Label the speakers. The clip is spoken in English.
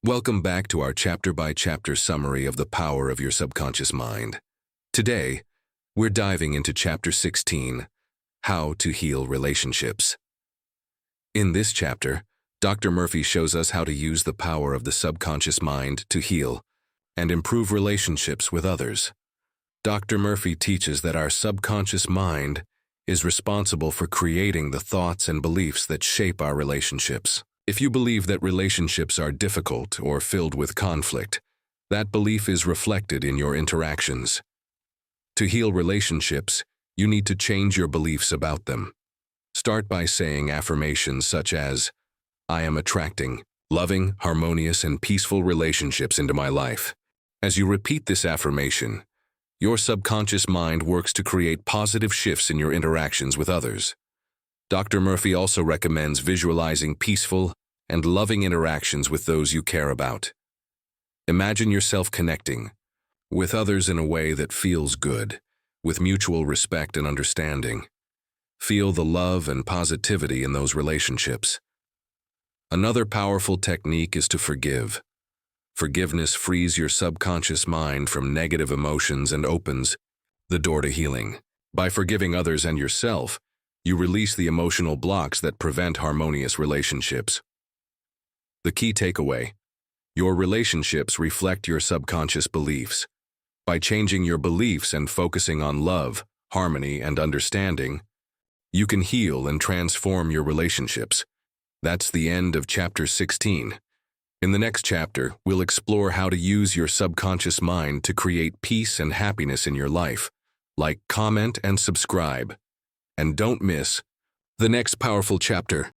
Speaker 1: Welcome back to our chapter-by-chapter summary of the power of your subconscious mind. Today, we're diving into Chapter 16, How to Heal Relationships. In this chapter, Dr. Murphy shows us how to use the power of the subconscious mind to heal and improve relationships with others. Dr. Murphy teaches that our subconscious mind is responsible for creating the thoughts and beliefs that shape our relationships. If you believe that relationships are difficult or filled with conflict, that belief is reflected in your interactions. To heal relationships, you need to change your beliefs about them. Start by saying affirmations such as, "I am attracting loving, harmonious, and peaceful relationships into my life." As you repeat this affirmation, your subconscious mind works to create positive shifts in your interactions with others. Dr. Murphy also recommends visualizing peaceful and loving interactions with those you care about. Imagine yourself connecting with others in a way that feels good, with mutual respect and understanding. Feel the love and positivity in those relationships. Another powerful technique is to forgive. Forgiveness frees your subconscious mind from negative emotions and opens the door to healing. By forgiving others and yourself, you release the emotional blocks that prevent harmonious relationships. The key takeaway: your relationships reflect your subconscious beliefs. By changing your beliefs and focusing on love, harmony, and understanding, you can heal and transform your relationships. That's the end of Chapter 16. In the next chapter, we'll explore how to use your subconscious mind to create peace and happiness in your life. Like, comment, and subscribe. And don't miss the next powerful chapter.